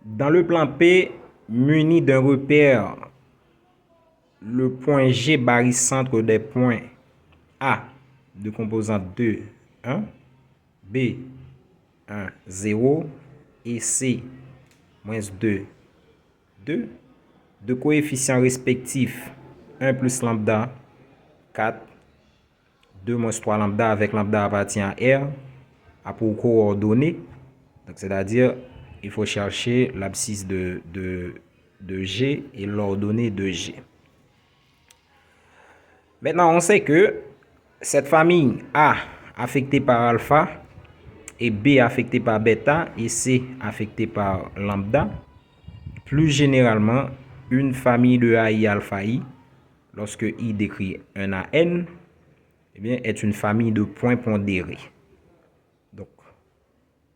Dans le plan P, muni d'un repère, le point G barycentre des points A de composante 2, 1, B, 1, 0 et C, moins 2, 2, de coefficients respectifs 1 plus lambda, 4, 2 moins 3 lambda avec lambda appartient à R, a pour coordonnées. Donc, c'est-à-dire, il faut chercher l'abscisse de G et l'ordonnée de G. Maintenant, on sait que cette famille A affectée par alpha et B affectée par bêta et C affectée par lambda, plus généralement, une famille de AI alpha I, lorsque I décrit un à N, eh bien, est une famille de points pondérés. Donc,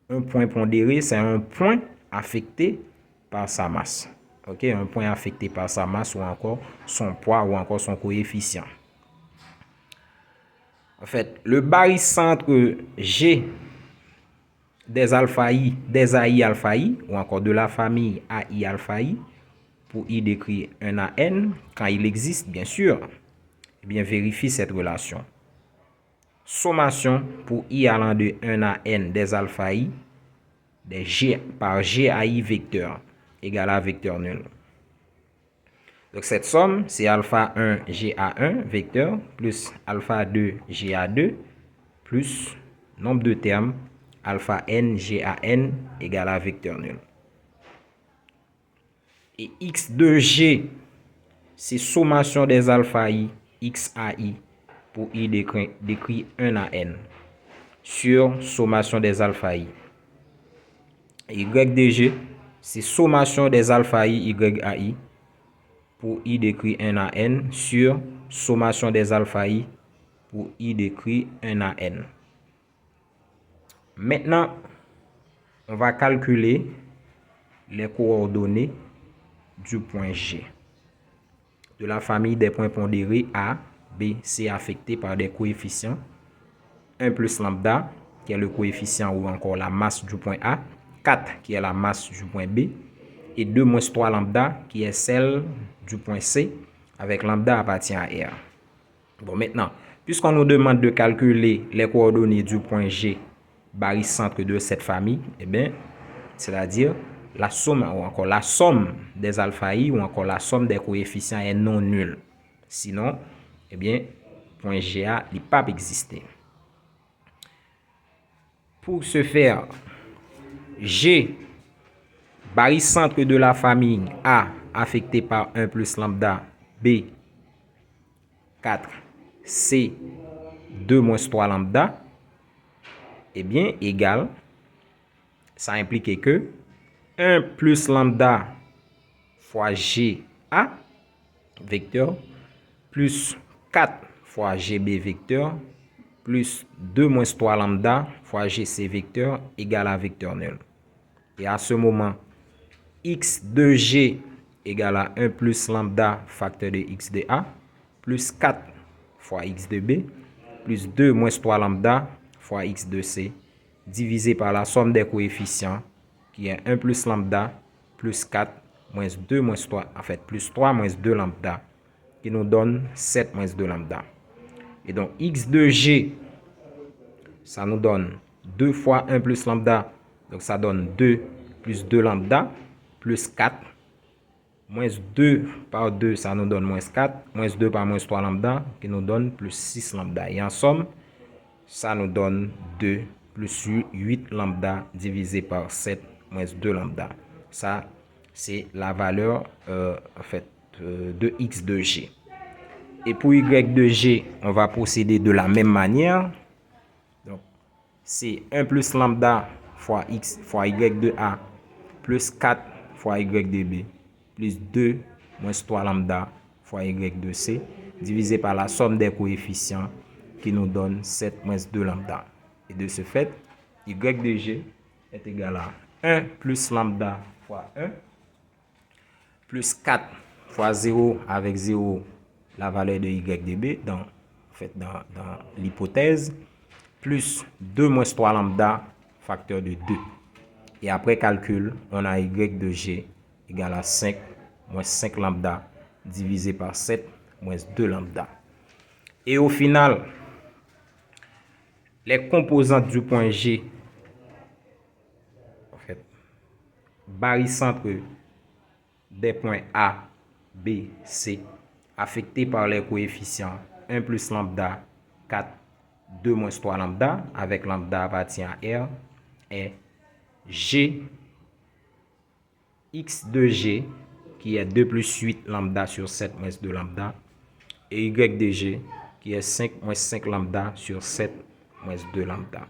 un point pondéré, c'est un point affecté par sa masse. Ok, un point affecté par sa masse ou encore son poids ou encore son coefficient. En fait, le barycentre G des alpha I, des AI alpha I, ou encore de la famille AI alpha I, pour I décrit 1 à N, quand il existe, bien sûr, eh bien, vérifie cette relation. Sommation pour I allant de 1 à N des alpha I, des G par GAI vecteur, égale à vecteur nul. Donc, cette somme, c'est alpha 1 GA1 vecteur plus alpha 2 GA2 plus nombre de termes alpha n GAN égale à vecteur nul. Et x de G, c'est sommation des alpha I, XAI, pour I décrit 1 à N, sur sommation des alpha I. Y de G, c'est sommation des alpha I, YAI, pour I décrit 1 à N, sur sommation des alpha I, pour I décrit 1 à N. Maintenant, on va calculer les coordonnées du point G, de la famille des points pondérés A, B, C affectés par des coefficients 1 plus lambda, qui est le coefficient ou encore la masse du point A, 4 qui est la masse du point B, et 2 moins 3 lambda qui est celle du point C, avec lambda appartient à R. Bon, maintenant, puisqu'on nous demande de calculer les coordonnées du point G barycentre de cette famille, eh bien, c'est-à-dire la somme ou encore la somme des alpha I ou encore la somme des coefficients est non nulle. Sinon, eh bien, point GA n'est pas existé. Pour ce faire, G, barycentre de la famille A affecté par 1 plus lambda, B, 4, C, 2 moins 3 lambda, eh bien, égal, ça implique que 1 plus lambda fois GA, vecteur, plus 4 fois GB vecteur, plus 2 moins 3 lambda fois GC vecteur égale à vecteur nul. Et à ce moment, x de G égale à 1 plus lambda facteur de x de A, plus 4 fois x de B, plus 2 moins 3 lambda fois x de C, divisé par la somme des coefficients, qui est 1 plus lambda, plus 4, moins 2 moins 3, en fait, plus 3 moins 2 lambda, qui nous donne 7 moins 2 lambda. Et donc, x de G, ça nous donne 2 fois 1 plus lambda, donc ça donne 2 plus 2 lambda, plus 4, moins 2 par 2, ça nous donne moins 4, moins 2 par moins 3 lambda, qui nous donne plus 6 lambda. Et en somme, ça nous donne 2 plus 8 lambda divisé par 7 moins 2 lambda. Ça, c'est la valeur en fait, de x de G. Et pour y de G, on va procéder de la même manière. Donc, c'est 1 plus lambda fois x fois y de A plus 4 fois y de B plus 2 moins 3 lambda fois y de C divisé par la somme des coefficients qui nous donne 7 moins 2 lambda. Et de ce fait, y de G est égal à 1 plus lambda fois 1 plus 4 fois 0 avec 0 la valeur de y de B dans l'hypothèse, plus 2 moins 3 lambda facteur de 2 Et après calcul, on a y de g égale à 5 moins 5 lambda divisé par 7 moins 2 lambda. Et au final, les composantes du point G, en fait, barycentre des points A, B, C, affectés par les coefficients 1 plus lambda, 4, 2 moins 3 lambda, avec lambda appartient à R, est G, X de G, qui est 2 plus 8 lambda sur 7 moins 2 lambda, et Y de G, qui est 5 moins 5 lambda sur 7 moins 2 lambda.